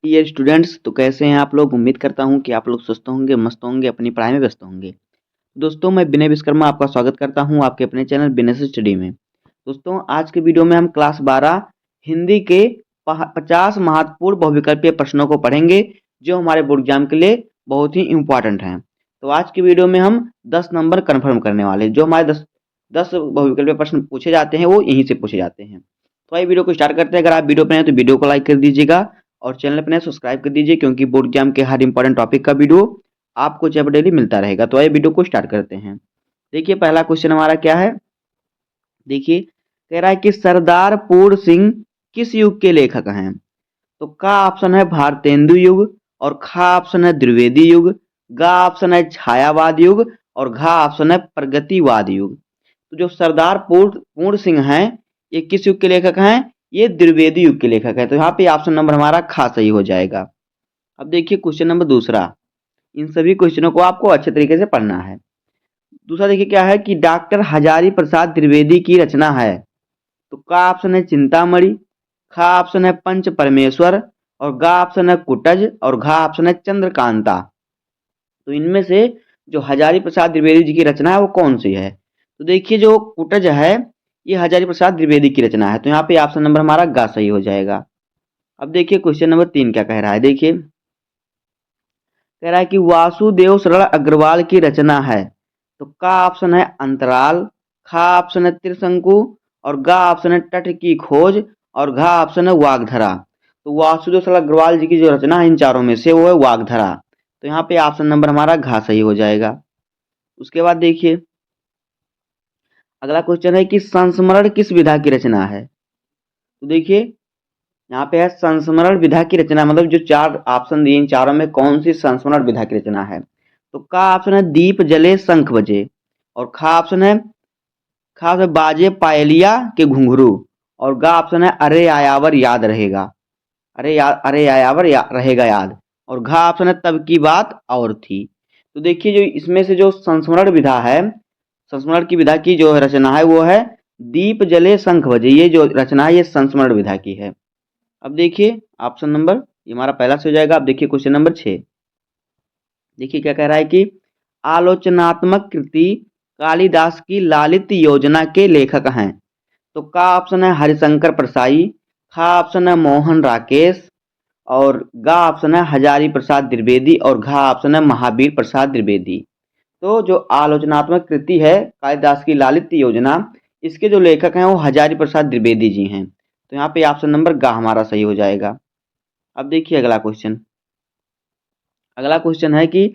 Dear students, तो कैसे हैं आप लोग। उम्मीद करता हूं कि आप लोग स्वस्थ होंगे, मस्त होंगे, अपनी पढ़ाई में व्यस्त होंगे। दोस्तों, मैं विनय विश्वकर्मा आपका स्वागत करता हूं आपके अपने चैनल बिजनेस स्टडी में। दोस्तों, आज के वीडियो में हम क्लास 12 हिंदी के 50 महत्वपूर्ण बहुविकल्पीय प्रश्नों को पढ़ेंगे जो हमारे बोर्ड एग्जाम के लिए बहुत ही इंपॉर्टेंट हैं। तो आज की वीडियो में हम 10 नंबर कन्फर्म करने वाले हैं। जो हमारे 10 बहुविकल्पीय प्रश्न पूछे जाते हैं वो यहीं से पूछे जाते हैं। तो आइए वीडियो को स्टार्ट करते हैं। अगर आप वीडियो पर हैं तो वीडियो को लाइक कर दीजिएगा और चैनल पर नए सब्सक्राइब कर दीजिए, क्योंकि बोर्ड एग्जाम के हर इंपॉर्टेंट टॉपिक का वीडियो आपको जब डेली मिलता रहेगा। तो आइए वीडियो को स्टार्ट करते हैं। देखिए, पहला क्वेश्चन हमारा क्या है। देखिए, कह रहा है कि सरदार पूर्ण सिंह किस युग के लेखक हैं। तो का ऑप्शन है भारतेंदु युग, और खा ऑप्शन है द्विवेदी युग, गा ऑप्शन है छायावाद युग, और घा ऑप्शन है प्रगतिवाद युग। तो जो सरदार पूर्ण सिंह हैं, ये किस युग के लेखक हैं। ये द्विवेदी युग के लेखक है। तो यहाँ पे ऑप्शन नंबर हमारा खा सही हो जाएगा। अब देखिए क्वेश्चन नंबर दूसरा। इन सभी क्वेश्चनों को आपको अच्छे तरीके से पढ़ना है। दूसरा देखिए क्या है कि डॉक्टर हजारी प्रसाद द्विवेदी की रचना है। तो का ऑप्शन है चिंतामणि, खा ऑप्शन है पंच परमेश्वर, और गा ऑप्शन है कुटज, और घा ऑप्शन है चंद्रकांता। तो इनमें से जो हजारी प्रसाद द्विवेदी जी की रचना है वो कौन सी है। तो देखिए, जो कुटज है ये हजारी प्रसाद द्विवेदी की रचना है। तो यहाँ पे ऑप्शन नंबर हमारा गा सही हो जाएगा। अब देखिए क्वेश्चन नंबर 3 क्या कह रहा है। देखिए, कह रहा है कि वासुदेव सरल अग्रवाल की रचना है। तो का ऑप्शन है अंतराल, खा ऑप्शन है त्रिशंकु, और गा ऑप्शन है तट की खोज, और घा ऑप्शन है वागधरा। तो वासुदेव सरल अग्रवाल जी की जो रचना है इन चारों में से वो है वागधरा। तो यहाँ पे ऑप्शन नंबर हमारा घा सही हो जाएगा। उसके बाद देखिए, अगला क्वेश्चन है कि संस्मरण किस विधा की रचना है। तो देखिए, यहाँ पे है संस्मरण विधा की रचना, मतलब जो चार ऑप्शन दिए इन चारों में कौन सी संस्मरण विधा की रचना है। तो का ऑप्शन है दीप जले शंख बजे, और खा ऑप्शन बाजे पायलिया के घुंघरू, और गा ऑप्शन है अरे आयावर याद रहेगा, अरे आयावर रहेगा याद, और घा ऑप्शन है तब की बात और थी। तो देखिए, जो इसमें से जो संस्मरण विधा है, संस्मरण की विधा की जो रचना है वो है दीप जले शंख बजे। ये जो रचना है ये संस्मरण विधा की है। अब देखिए ऑप्शन नंबर, ये हमारा पहला से हो जाएगा। अब देखिए क्वेश्चन नंबर 6। देखिए क्या कह रहा है कि आलोचनात्मक कृति कालिदास की लालित योजना के लेखक हैं। तो का ऑप्शन है हरिशंकर परसाई, खा ऑप्शन है मोहन राकेश, और गा ऑप्शन है हजारी प्रसाद द्विवेदी, और घा ऑप्शन है महावीर प्रसाद द्विवेदी। तो जो आलोचनात्मक कृति है कालिदास की लालित्य योजना, इसके जो लेखक हैं वो हजारी प्रसाद द्विवेदी जी हैं। तो यहाँ पे ऑप्शन नंबर गा हमारा सही हो जाएगा। अब देखिए अगला क्वेश्चन। अगला क्वेश्चन है कि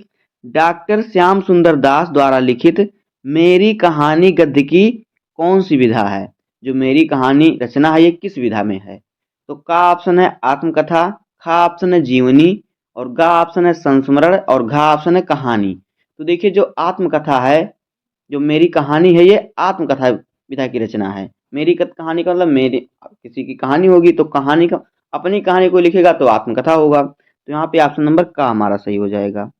डॉक्टर श्याम सुंदर दास द्वारा लिखित मेरी कहानी गद्य की कौन सी विधा है। जो मेरी कहानी रचना है ये किस विधा में है। तो का ऑप्शन है आत्मकथा, खा ऑप्शन है जीवनी, और गा ऑप्शन है संस्मरण, और घा ऑप्शन है कहानी। तो देखिए, जो आत्मकथा है, जो मेरी कहानी है ये आत्मकथा विधा की रचना है। मेरी कहानी का मतलब मेरी किसी की कहानी होगी, तो कहानी का अपनी कहानी को लिखेगा तो आत्मकथा होगा। तो यहाँ पे ऑप्शन नंबर का हमारा सही हो जाएगा।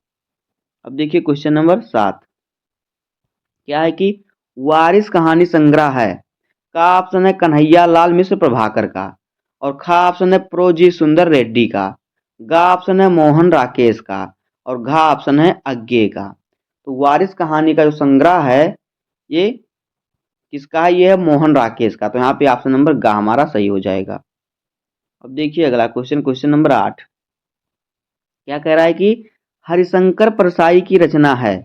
अब देखिए क्वेश्चन नंबर 7 क्या है कि वारिस कहानी संग्रह है। का ऑप्शन है कन्हैया लाल मिश्र प्रभाकर का, और खा ऑप्शन है प्रोजी सुंदर रेड्डी का, गा ऑप्शन है मोहन राकेश का, और घा ऑप्शन है अज्ञे का। तो वारिस कहानी का जो संग्रह है ये किसका है, ये है मोहन राकेश का। तो यहाँ पे ऑप्शन नंबर गा हमारा सही हो जाएगा। अब देखिए अगला क्वेश्चन, क्वेश्चन नंबर 8 क्या कह रहा है कि हरिशंकर परसाई की रचना है।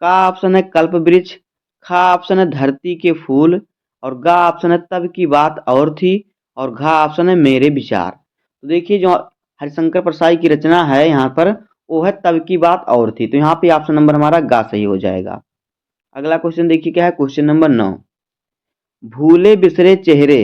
का ऑप्शन है कल्प वृक्ष, खा ऑप्शन है धरती के फूल, और गा ऑप्शन है तब की बात और थी, और घा ऑप्शन है मेरे विचार। तो देखिए, जो हरिशंकर परसाई की रचना है यहाँ पर वो है तब की बात और थी। तो यहाँ पे ऑप्शन नंबर हमारा गा सही हो जाएगा। अगला क्वेश्चन देखिए क्या है, क्वेश्चन नंबर 9। भूले बिसरे चेहरे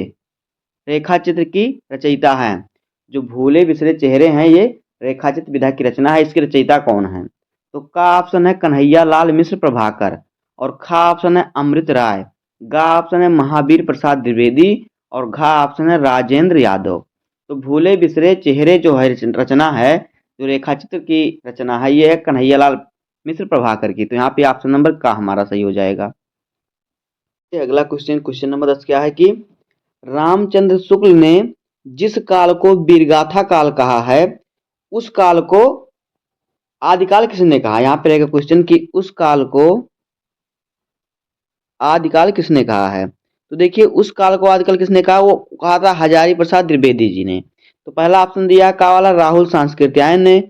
रेखा चित्र की रचयिता हैं। जो भूले बिसरे चेहरे हैं ये रेखाचित्र विधा की रचना है। इसकी रचयिता कौन है। तो का ऑप्शन है कन्हैया लाल मिश्र प्रभाकर, और खा ऑप्शन है अमृत राय, गा ऑप्शन है महावीर प्रसाद द्विवेदी, और घा ऑप्शन है राजेंद्र यादव। तो भूले बिसरे चेहरे जो है रचना है, जो रेखाचित्र की रचना है ये है कन्हैया लाल मिश्र प्रभाकर की। तो यहाँ पे ऑप्शन नंबर का हमारा सही हो जाएगा। अगला क्वेश्चन, क्वेश्चन नंबर 10 क्या है कि रामचंद्र शुक्ल ने जिस काल को वीरगाथा काल कहा है उस काल को आदिकाल किसने कहा? यहाँ पे रहेगा क्वेश्चन कि उस काल को आदिकाल किसने कहा है? तो देखिए उस काल को आदिकाल किसने कहा, वो कहा था हजारी प्रसाद द्विवेदी जी ने। तो पहला ऑप्शन दिया का वाला राहुल सांकृत्यायन ने,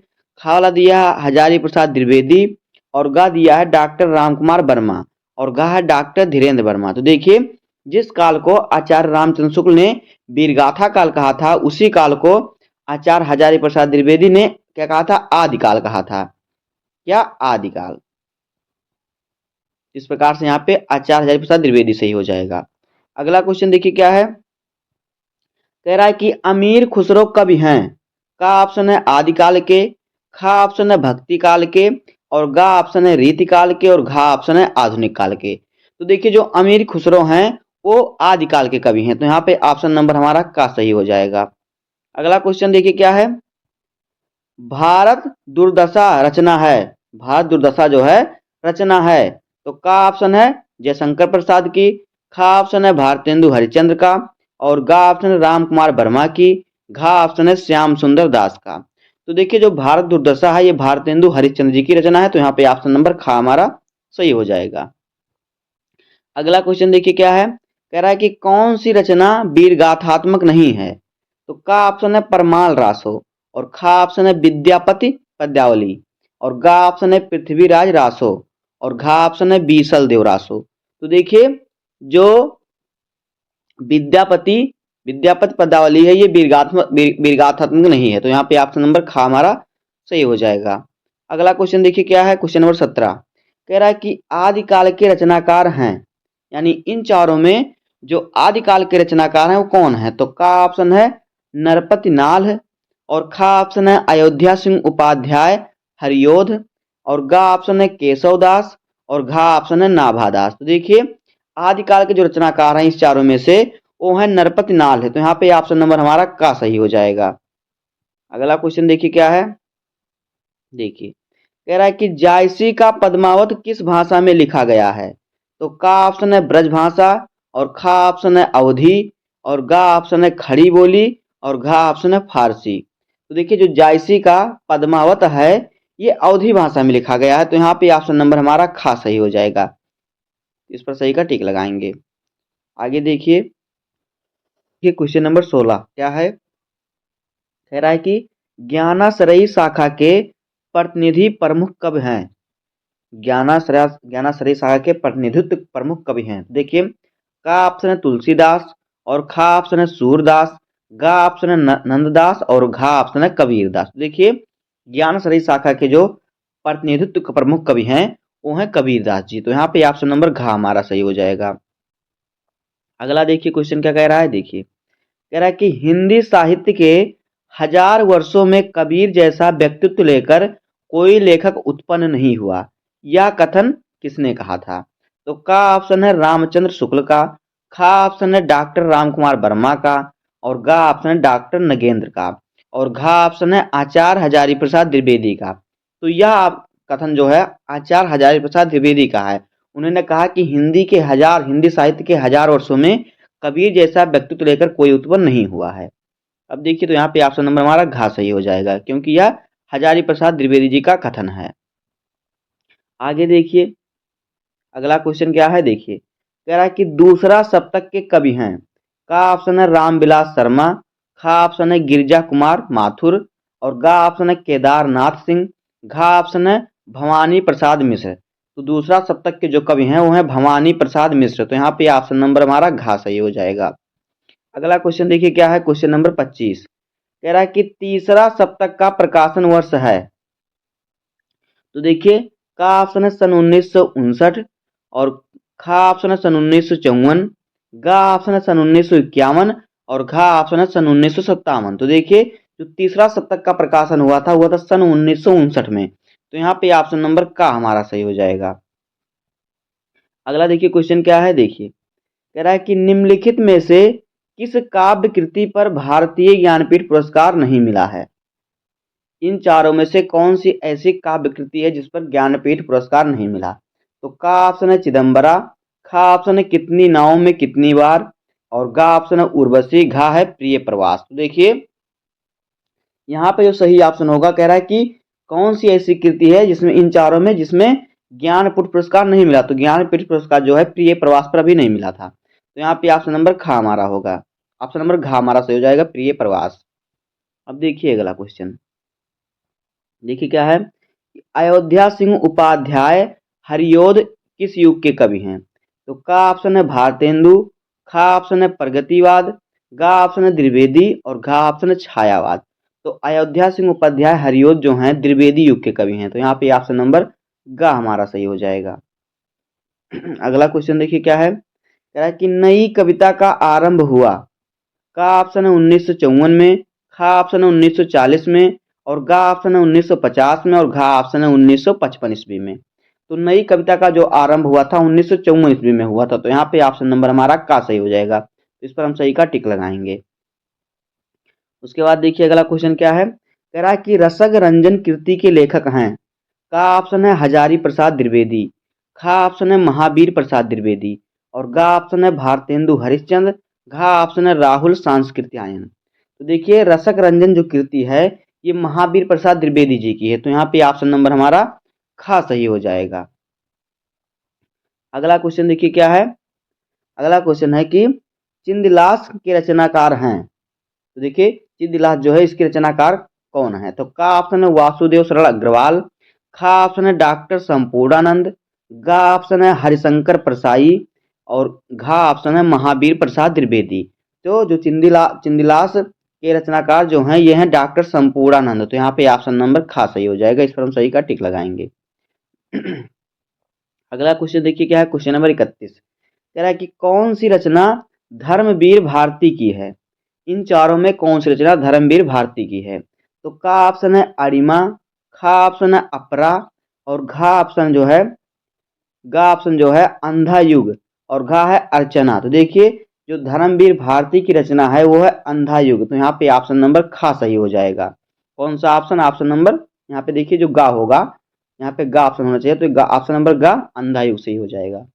खा वाला दिया हजारी प्रसाद द्विवेदी, और गा दिया है डॉक्टर रामकुमार वर्मा, और गा है डॉक्टर धीरेन्द्र वर्मा। तो देखिए जिस काल को आचार्य रामचंद्र शुक्ल ने वीरगाथा काल कहा था, उसी काल को आचार्य हजारी प्रसाद द्विवेदी ने क्या कहा था? आदिकाल कहा था। क्या? आदिकाल। इस प्रकार से यहाँ पे आचार्य हजारी प्रसाद द्विवेदी सही हो जाएगा। अगला क्वेश्चन देखिए क्या है, कह रहा है कि अमीर खुसरो कवि हैं? का ऑप्शन है आदिकाल के, खा ऑप्शन है भक्ति काल के, और गा ऑप्शन है रीतिकाल के, और घा ऑप्शन है आधुनिक काल के। तो देखिए जो अमीर खुसरो हैं वो आदिकाल के कवि हैं, तो यहाँ पे ऑप्शन नंबर हमारा का सही हो जाएगा। अगला क्वेश्चन देखिए क्या है, भारत दुर्दशा रचना है, भारत दुर्दशा जो है रचना है, तो का ऑप्शन है जयशंकर प्रसाद की, खा ऑप्शन है भारतेंदु हरिश्चंद्र का, और गा ऑप्शन है राम कुमार वर्मा की, घा ऑप्शन है श्याम सुंदर दास का। तो देखिए जो भारत दुर्दशा है ये भारतेंदु हरिश्चंद्र जी की रचना है, तो यहाँ पे ऑप्शन नंबर खा हमारा सही हो जाएगा। अगला क्वेश्चन देखिए क्या है, कह रहा है कि कौन सी रचना वीरगाथात्मक नहीं है? तो का ऑप्शन है परमाल रासो, और खा ऑप्शन है विद्यापति पद्यावली, और गा ऑप्शन है पृथ्वीराज रासो, और घा ऑप्शन है बीसल देव रासो। तो देखिए जो विद्यापति विद्यापति पद्यावली है ये वीरगाथात्मक नहीं है, तो यहाँ पे ऑप्शन नंबर खा हमारा सही हो जाएगा। अगला क्वेश्चन देखिए क्या है, क्वेश्चन नंबर 17 कह रहा है कि आदिकाल के रचनाकार हैं, यानी इन चारों में जो आदिकाल के रचनाकार हैं वो कौन है? तो का ऑप्शन है नरपति नाल, और खा ऑप्शन है अयोध्या सिंह उपाध्याय हरियोध, और गा ऑप्शन है केशव दास, और घा ऑप्शन है नाभादास। तो देखिए आदिकाल के जो रचनाकार हैं इस चारों में से वो है नरपति नाल है, तो यहाँ पे ऑप्शन नंबर हमारा का सही हो जाएगा। अगला क्वेश्चन देखिए क्या है, देखिए कह रहा है कि जायसी का पद्मावत किस भाषा में लिखा गया है? तो का ऑप्शन है ब्रज भाषा, और खा ऑप्शन है अवधी, और गा ऑप्शन है खड़ी बोली, और घा ऑप्शन है फारसी। तो देखिए जो जायसी का पद्मावत है ये अवधी भाषा में लिखा गया है, तो यहाँ पे ऑप्शन नंबर हमारा खा सही हो जाएगा। इस पर सही का टिक लगाएंगे। आगे देखिए क्वेश्चन नंबर 16 क्या है, कह रहा है कि ज्ञानाश्रयी शाखा के प्रतिनिधि प्रमुख कवि हैं? ज्ञानाश्रयी शाखा के प्रतिनिधित्व प्रमुख कवि हैं। देखिए का ऑप्शन है तुलसीदास, और खा ऑप्शन है सूरदास, गा ऑप्शन है नंददास, और घा ऑप्शन है कबीरदास। देखिए ज्ञानाश्रयी शाखा के जो प्रतिनिधित्व के प्रमुख कवि हैं वो हैं कबीरदास जी, तो यहाँ पे ऑप्शन नंबर घा हमारा सही हो जाएगा। अगला देखिए क्वेश्चन क्या कह रहा है, देखिए कह रहा है कि हिंदी साहित्य के 1000 वर्षों में कबीर जैसा व्यक्तित्व लेकर कोई लेखक उत्पन्न नहीं हुआ, यह कथन किसने कहा था? तो का ऑप्शन है रामचंद्र शुक्ल का, खा ऑप्शन है डॉक्टर रामकुमार वर्मा का, और गा ऑप्शन है डॉक्टर नगेंद्र का, और घा ऑप्शन है आचार्य हजारी प्रसाद द्विवेदी का। तो यह कथन जो है आचार्य हजारी प्रसाद द्विवेदी का है। उन्होंने कहा कि हिंदी साहित्य के 1000 वर्षों में कबीर जैसा व्यक्तित्व लेकर कोई उत्पन्न नहीं हुआ है। अब देखिए तो यहाँ पे ऑप्शन नंबर हमारा घा सही हो जाएगा, क्योंकि यह हजारी प्रसाद द्विवेदी जी का कथन है। आगे देखिए अगला क्वेश्चन क्या है, देखिए कह रहा है कि दूसरा सप्तक के कवि हैं? का ऑप्शन है रामविलास शर्मा, खा ऑप्शन है गिरिजा कुमार माथुर, और गा ऑप्शन है केदारनाथ सिंह, घा ऑप्शन है भवानी प्रसाद मिश्र। तो दूसरा सप्तक के जो कवि हैं वो हैं भवानी प्रसाद मिश्र, तो यहाँ पे ऑप्शन नंबर हमारा घा सही हो जाएगा। अगला क्वेश्चन देखिए क्या है, क्वेश्चन नंबर 25 कह रहा है कि तीसरा सप्तक का प्रकाशन वर्ष है? तो देखिए का ऑप्शन है सन 1959, और खा ऑप्शन है सन 1954, गा ऑप्शन है सन 1951, और घा ऑप्शन है सन 1957। तो देखिए जो तीसरा सप्तक का प्रकाशन हुआ था सन 1959 में, तो यहाँ पे ऑप्शन नंबर का हमारा सही हो जाएगा। अगला देखिए क्वेश्चन क्या है, देखिए कह रहा है कि निम्नलिखित में से किस काव्य कृति पर भारतीय ज्ञानपीठ पुरस्कार नहीं मिला है? इन चारों में से कौन सी ऐसी काव्य कृति है जिस पर ज्ञानपीठ पुरस्कार नहीं मिला? तो का ऑप्शन है चिदम्बरा, खा ऑप्शन है कितनी नावों में कितनी बार, और गा ऑप्शन है उर्वशी, घा है प्रिय प्रवास। तो देखिए यहाँ पे जो सही ऑप्शन होगा, कह रहा है कि कौन सी ऐसी कृति है जिसमें इन चारों में जिसमें ज्ञानपीठ पुरस्कार नहीं मिला। तो ज्ञानपीठ पुरस्कार जो है प्रिय प्रवास पर अभी नहीं मिला था। तो यहाँ पे ऑप्शन नंबर खा हमारा होगा, ऑप्शन नंबर घ हमारा सही हो जाएगा, प्रिय प्रवास। अब देखिए अगला क्वेश्चन, देखिए क्या है, अयोध्या सिंह उपाध्याय हरियोध किस युग के कवि हैं। तो का ऑप्शन है भारतेंदु, खा ऑप्शन है प्रगतिवाद, गा ऑप्शन है द्विवेदी और घा ऑप्शन है छायावाद। तो अयोध्या सिंह उपाध्याय हरियोध जो हैं द्विवेदी युग के कवि हैं। तो यहाँ पे ऑप्शन नंबर गा हमारा सही हो जाएगा। अगला क्वेश्चन देखिए क्या है, कह रहा है कि नई कविता का आरंभ हुआ। का ऑप्शन है 1954 में, खा ऑप्शन है 1940 में और गा ऑप्शन है 1950 में और घा ऑप्शन है 1955 ईस्वी में। तो नई कविता का जो आरंभ हुआ था 1954 ईस्वी में हुआ था। तो यहाँ पे ऑप्शन नंबर हमारा का सही हो जाएगा। तो इस पर हम सही का टिक लगाएंगे। उसके बाद देखिए अगला क्वेश्चन क्या है, कह रहा है कि रसग रंजन कृति के लेखक हैं। का ऑप्शन है हजारी प्रसाद द्विवेदी, खा ऑप्शन है महावीर प्रसाद द्विवेदी और गा ऑप्शन है भारतेंदु हरिश्चंद्र, घा ऑप्शन है राहुल सांस्कृत्यायन। तो देखिए रसक रंजन जो कृति है ये महावीर प्रसाद द्विवेदी जी की है। तो यहाँ पे ऑप्शन नंबर हमारा खा सही हो जाएगा। अगला क्वेश्चन देखिए क्या है, अगला क्वेश्चन है कि चिंदिलास के रचनाकार हैं। तो देखिए चिंदिलास जो है इसके रचनाकार कौन है। तो का ऑप्शन है वासुदेव सरल अग्रवाल, खा ऑप्शन है डॉक्टर संपूर्णानंद, गा ऑप्शन है हरिशंकर परसाई और घा ऑप्शन है महावीर प्रसाद द्विवेदी। तो जो चिंदिलास के रचनाकार जो हैं ये हैं डॉक्टर संपूर्णानंद। तो यहाँ पे ऑप्शन नंबर खा सही हो जाएगा। इस पर हम सही का टिक लगाएंगे। अगला क्वेश्चन देखिए क्या है, क्वेश्चन नंबर 31 कह रहा है कि कौन सी रचना धर्मवीर भारती की है। इन चारों में कौन सी रचना धर्मवीर भारती की है। तो का ऑप्शन है अरिमा, खा ऑप्शन है अपरा और घा ऑप्शन जो है गा ऑप्शन जो है अंधा युग और घा है अर्चना। तो देखिए जो धर्मवीर भारती की रचना है वो है अंधा युग। तो यहाँ पे ऑप्शन नंबर खा सही हो जाएगा। कौन सा ऑप्शन, ऑप्शन नंबर यहाँ पे देखिए जो गा होगा, यहाँ पे गा ऑप्शन होना चाहिए। तो ऑप्शन नंबर गा अंधा युग सही हो जाएगा।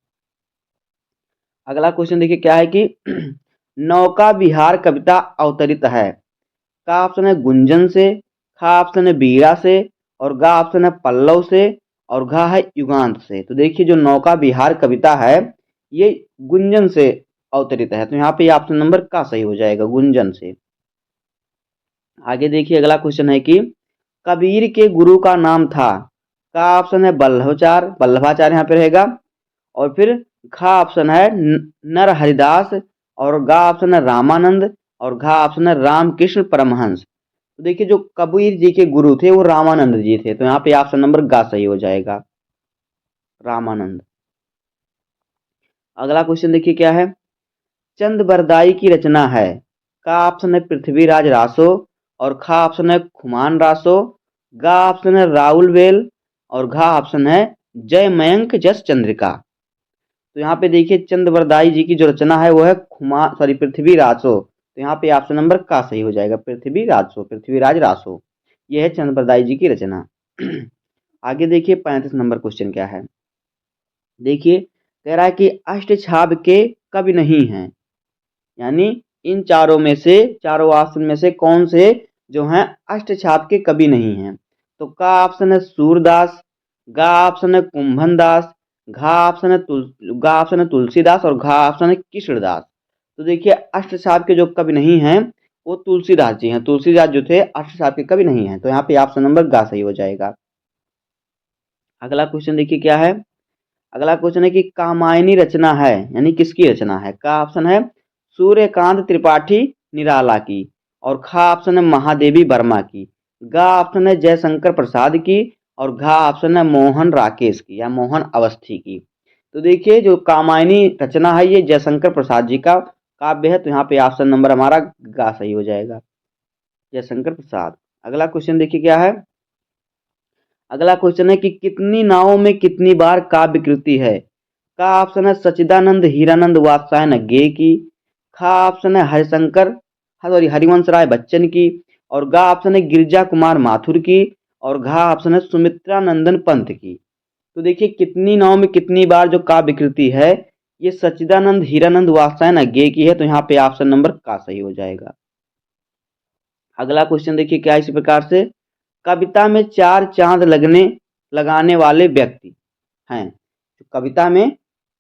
अगला क्वेश्चन देखिए क्या है कि नौका विहार कविता अवतरित है। का ऑप्शन है गुंजन से, खा ऑप्शन है बीरा से और गा ऑप्शन है पल्लव से और घा है युगांत से। तो देखिए जो नौका विहार कविता है ये गुंजन से अवतरित है। तो यहाँ पे ऑप्शन नंबर का सही हो जाएगा, गुंजन से। आगे देखिए अगला क्वेश्चन है कि कबीर के गुरु का नाम था। का ऑप्शन है वल्लभाचार्य यहाँ पे रहेगा और फिर खा ऑप्शन है नर हरिदास और गा ऑप्शन है रामानंद और घा ऑप्शन है रामकृष्ण परमहंस। तो देखिए जो कबीर जी के गुरु थे वो रामानंद जी थे। तो यहाँ पे ऑप्शन नंबर गा सही हो जाएगा, रामानंद। अगला क्वेश्चन देखिए क्या है, चंद बरदाई की रचना है। का ऑप्शन है पृथ्वीराज रासो और खा ऑप्शन है खुमान रासो, गा ऑप्शन है राहुल वेल और घा ऑप्शन है जय मयंक जस चंद्रिका। तो यहाँ पे देखिए चंद बरदाई जी की जो रचना है वो है पृथ्वी रासो। तो यहाँ पे ऑप्शन नंबर का सही हो जाएगा, पृथ्वीराज रासो। ये है चंद बरदाई जी की रचना। आगे देखिए 35 नंबर क्वेश्चन क्या है, देखिए कह रहा है कि अष्टछाप के कवि नहीं हैं। यानी इन चारों में से, चारों ऑप्शन में से कौन से जो हैं अष्टछाप के कवि नहीं हैं। तो का ऑप्शन है सूरदास, गा ऑप्शन है कुंभन दास, घा ऑप्शन है तुलसीदास और घा ऑप्शन है कृष्णदास। तो देखिए अष्टछाप के जो कवि नहीं हैं वो तुलसीदास जी हैं। तुलसीदास जो थे अष्टछाप के कवि नहीं हैं। तो यहाँ पे ऑप्शन नंबर गा सही हो जाएगा। अगला क्वेश्चन देखिए क्या है, अगला क्वेश्चन है कि कामायनी रचना है यानी किसकी रचना है। का ऑप्शन है सूर्यकांत त्रिपाठी निराला की और खा ऑप्शन है महादेवी वर्मा की, गा ऑप्शन है जयशंकर प्रसाद की और घा ऑप्शन है मोहन राकेश की या मोहन अवस्थी की। तो देखिए जो कामायनी रचना है ये जयशंकर प्रसाद जी का काव्य है। तो यहाँ पे ऑप्शन नंबर हमारा गा सही हो जाएगा, जयशंकर प्रसाद। अगला क्वेश्चन देखिए क्या है, अगला क्वेश्चन है कि कितनी नावों में कितनी बार काव्य कृति है। का ऑप्शन है सच्चिदानंद हीरानंद वात्सायन गे की, खा ऑप्शन है हरिवंश राय बच्चन की और गा ऑप्शन है गिरिजा कुमार माथुर की और घा ऑप्शन है सुमित्रा नंदन पंत की। तो देखिए कितनी नाव में कितनी बार जो काव्य कृति है ये सच्चिदानंद हीरानंद वात्सायन गे की है। तो यहाँ पे ऑप्शन नंबर का सही हो जाएगा। अगला क्वेश्चन देखिए क्या है इसी प्रकार से, कविता में 4 चांद लगाने वाले व्यक्ति हैं। तो कविता में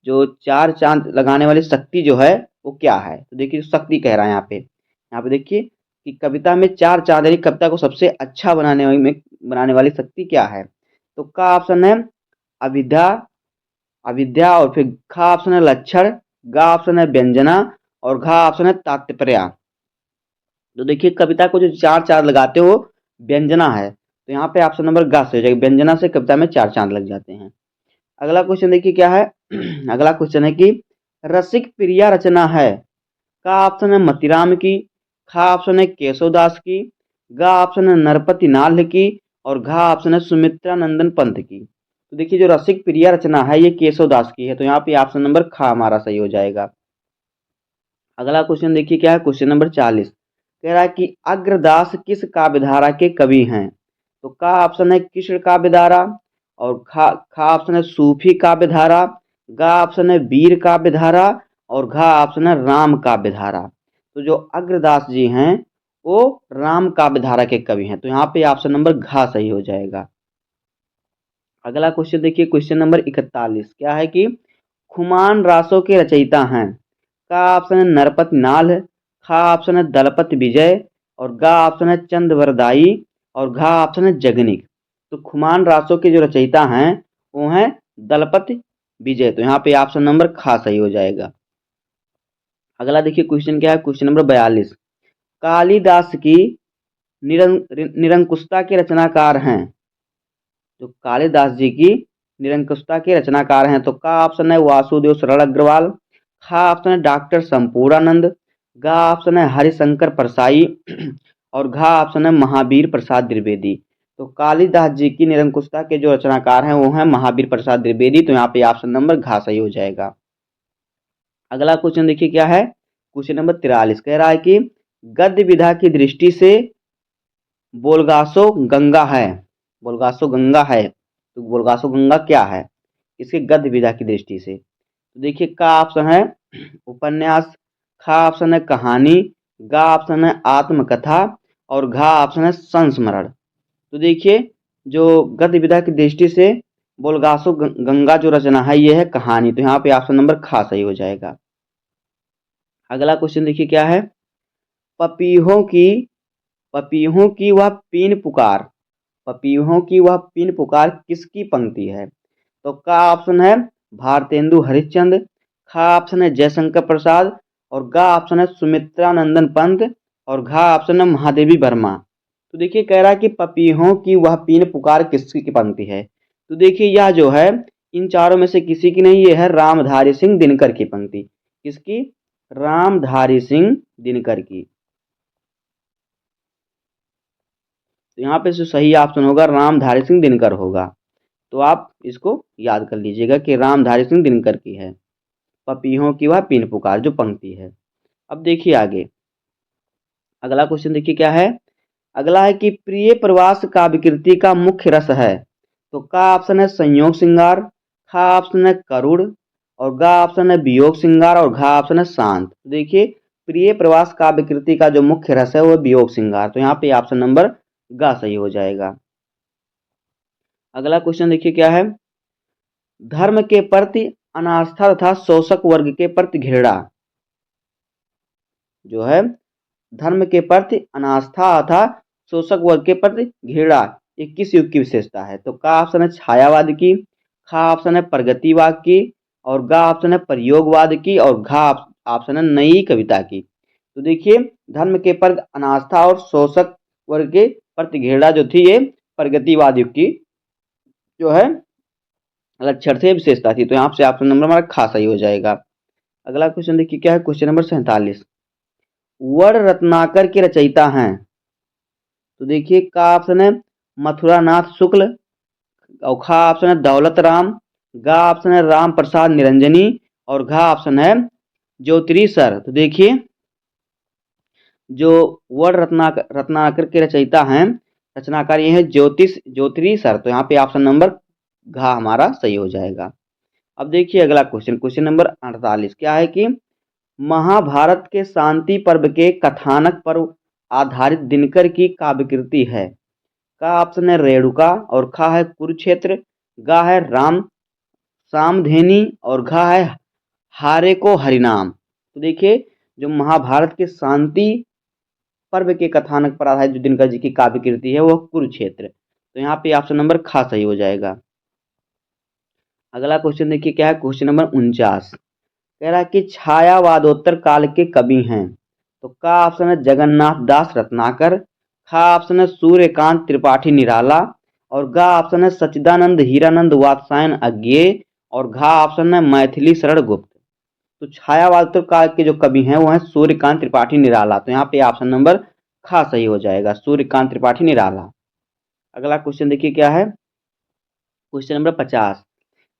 जो 4 चांद लगाने वाली शक्ति जो है वो क्या है? तो देखिए शक्ति कह रहा है यहाँ पे देखिए कि कविता में 4 चांद यानी कविता को सबसे अच्छा बनाने वाली शक्ति क्या है? तो का ऑप्शन है अविद्या अविद्या और फिर खा ऑप्शन है लक्षण, गा ऑप्शन है व्यंजना और घा ऑप्शन है तात्पर्य। तो देखिए कविता को जो 4 चांद लगाते हो व्यंजना है, तो यहाँ पे ऑप्शन नंबर गा से हो जाएगा, व्यंजना से कविता में 4 चांद लग जाते हैं। अगला क्वेश्चन देखिए क्या है अगला क्वेश्चन है कि रसिक प्रिया रचना है, का ऑप्शन है मतीराम की, खा ऑप्शन है केशवदास की, गा ऑप्शन है नरपति नाल्ह की और घा ऑप्शन है सुमित्रा नंदन पंत की। तो देखिए जो रसिक प्रिया रचना है ये केशवदास की है, तो यहाँ पे ऑप्शन नंबर खा हमारा सही हो जाएगा। अगला क्वेश्चन देखिए क्या है क्वेश्चन नंबर 40, कह रहा है कि अग्रदास किस काव्यधारा के कवि हैं? तो का ऑप्शन है कृष्ण काव्यधारा और खा ऑप्शन है सूफी काव्यधारा, गा ऑप्शन है वीर काव्यधारा और घा ऑप्शन है राम काव्यधारा। तो जो अग्रदास जी हैं वो राम काव्यधारा के कवि हैं, तो यहाँ पे ऑप्शन नंबर घा सही हो जाएगा। अगला क्वेश्चन देखिए क्वेश्चन नंबर 41 क्या है कि खुमान रासों के रचयिता हैं, का ऑप्शन है नरपति नाल्ह, खा ऑप्शन है दलपति विजय और गा ऑप्शन है चंद्रवरदाई और घा ऑप्शन है जगनिक। तो खुमान रासों के जो रचयिता हैं वो हैं दलपति विजय, तो यहाँ पे ऑप्शन नंबर खा सही हो जाएगा। अगला देखिए क्वेश्चन क्या है क्वेश्चन नंबर 42, कालिदास की निरंकुशता के रचनाकार हैं। जो कालिदास जी की निरंकुशता के रचनाकार हैं, तो का ऑप्शन है वासुदेव सरल अग्रवाल, खा ऑप्शन है डॉक्टर संपूर्णानंद, गा ऑप्शन है हरिशंकर परसाई और घा ऑप्शन है महावीर प्रसाद द्विवेदी। तो कालिदास जी की निरंकुशता के जो रचनाकार हैं वो हैं महावीर प्रसाद द्विवेदी, तो यहाँ पे ऑप्शन नंबर घा सही हो जाएगा। अगला क्वेश्चन देखिए क्या है क्वेश्चन नंबर 43 कह रहा है कि गद्य विधा की दृष्टि से बोलगासो गंगा है, बोलगासो गंगा है, तो बोलगासो गंगा क्या है इसके गद्य विधा की दृष्टि से? तो देखिए का ऑप्शन है उपन्यास, खा ऑप्शन है कहानी, गा ऑप्शन है आत्मकथा और घा ऑप्शन है संस्मरण। तो देखिए जो गद्य विधा की दृष्टि से बोलगासो गंगा जो रचना है ये है कहानी, तो यहाँ पे ऑप्शन नंबर खा सही हो जाएगा। अगला क्वेश्चन देखिए क्या है, पपीहों की पपीहों की वह पीन पुकार पपीहों की वह पीन पुकार किसकी पंक्ति है? तो का ऑप्शन है भारतेंदु हरिश्चंद्र, खा ऑप्शन है जयशंकर प्रसाद और गा ऑप्शन है सुमित्रा नंदन पंत और घा ऑप्शन है महादेवी वर्मा। तो देखिए कह रहा है कि पपीहों की वह पीन पुकार किसकी पंक्ति है? तो देखिए यह जो है इन चारों में से किसी की नहीं, ये है रामधारी सिंह दिनकर की पंक्ति। किसकी? रामधारी सिंह दिनकर की। तो यहाँ पे जो सही ऑप्शन होगा रामधारी सिंह दिनकर होगा, तो आप इसको याद कर लीजिएगा कि रामधारी सिंह दिनकर की है पपीहों की वह पीन पुकार जो पंक्ति है। अब देखिए आगे अगला क्वेश्चन देखिए क्या है, अगला है कि प्रिय प्रवास काव्यकृति का मुख्य रस है। तो का ऑप्शन है संयोग श्रृंगार, खा ऑप्शन है करुण और गा ऑप्शन है वियोग श्रृंगार और घा ऑप्शन है शांत। तो देखिए प्रिय प्रवास काव्यकृति का जो मुख्य रस है वो वियोग श्रृंगार, तो यहाँ पे ऑप्शन नंबर गा सही हो जाएगा। अगला क्वेश्चन देखिए क्या है, धर्म के प्रति अनास्था तथा शोषक वर्ग के प्रति घृणा जो है धर्म के प्रति अनास्था तथा शोषक वर्ग के प्रति घृणा ये किस युग की विशेषता है? तो का ऑप्शन है छायावाद की, खा ऑप्शन है प्रगतिवाद की और गा ऑप्शन है प्रयोगवाद की और घा ऑप्शन है नई कविता की। तो देखिए धर्म के प्रति अनास्था और शोषक वर्ग के प्रति घृणा जो थी ये प्रगतिवाद युग की जो है लक्षण थे विशेषता थी, तो यहाँ से ऑप्शन नंबर हमारा खा सही हो जाएगा। अगला क्वेश्चन देखिए क्या है क्वेश्चन नंबर 47, वर्ण रत्नाकर के रचयिता हैं। तो देखिए का ऑप्शन है मथुरा नाथ शुक्ल और खा ऑप्शन है दौलत राम, गा ऑप्शन है राम प्रसाद निरंजनी और घा ऑप्शन है ज्योतिरी सर। तो देखिए जो वर्ण रत्नाकर के रचयिता हैं रचनाकार ये है ज्योतिरी सर, तो यहाँ पे ऑप्शन नंबर घा हमारा सही हो जाएगा। अब देखिए अगला क्वेश्चन क्वेश्चन नंबर 48 क्या है कि महाभारत के शांति पर्व के कथानक पर्व आधारित दिनकर की काव्यकृति है? का ऑप्शन है रेणुका और खा है कुरुक्षेत्र, गा है राम सामधेनी और घा है हारे को हरिनाम। तो देखिए जो महाभारत के शांति पर्व के कथानक पर आधारित जो दिनकर जी की काव्य कृति है वह कुरुक्षेत्र। तो यहाँ पे ऑप्शन नंबर खा सही हो जाएगा। अगला क्वेश्चन देखिए क्या है, क्वेश्चन नंबर 49 कह रहा है कि छायावादोत्तर काल के कवि हैं। तो का ऑप्शन है जगन्नाथ दास रत्नाकर, खा ऑप्शन है सूर्यकांत त्रिपाठी निराला और गा ऑप्शन है सच्चिदानंद हीरानंद वात्सायन अज्ञेय और घा ऑप्शन है मैथिली शरण गुप्त। तो छायावादोत्तर काल के जो कवि हैं वो हैं सूर्यकांत त्रिपाठी निराला। तो यहाँ पे ऑप्शन नंबर खा सही हो जाएगा, सूर्यकांत त्रिपाठी निराला। अगला क्वेश्चन देखिए क्या है, क्वेश्चन नंबर 50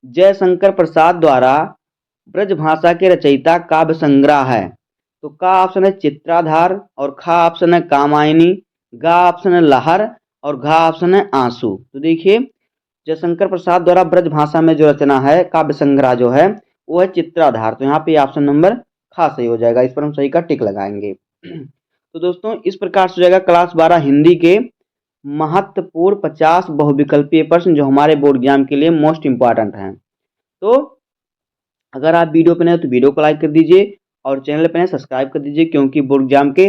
जयशंकर प्रसाद द्वारा ब्रजभाषा के रचयिता काव्य संग्रह है। तो का ऑप्शन है चित्राधार और खा ऑप्शन है कामायनी, गा ऑप्शन है लहर और घा ऑप्शन है आंसू। तो देखिए जयशंकर प्रसाद द्वारा ब्रजभाषा में जो रचना है काव्य संग्रह जो है वो है चित्राधार। तो यहाँ पे ऑप्शन नंबर खा सही हो जाएगा, इस पर हम सही का टिक लगाएंगे। तो दोस्तों इस प्रकार से हो जाएगा क्लास 12 हिंदी के महत्वपूर्ण 50 बहुविकल्पीय प्रश्न जो हमारे बोर्ड एग्जाम के लिए मोस्ट इंपॉर्टेंट हैं। तो अगर आप वीडियो पे नए हो तो वीडियो को लाइक कर दीजिए और चैनल पे नए सब्सक्राइब कर दीजिए, क्योंकि बोर्ड एग्जाम के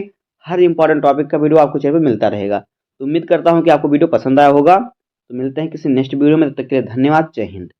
हर इंपॉर्टेंट टॉपिक का वीडियो आपको चैनल पे मिलता रहेगा। तो उम्मीद करता हूँ कि आपको वीडियो पसंद आया होगा। तो मिलते हैं किसी नेक्स्ट वीडियो में, तब तक के लिए धन्यवाद, जय हिंद।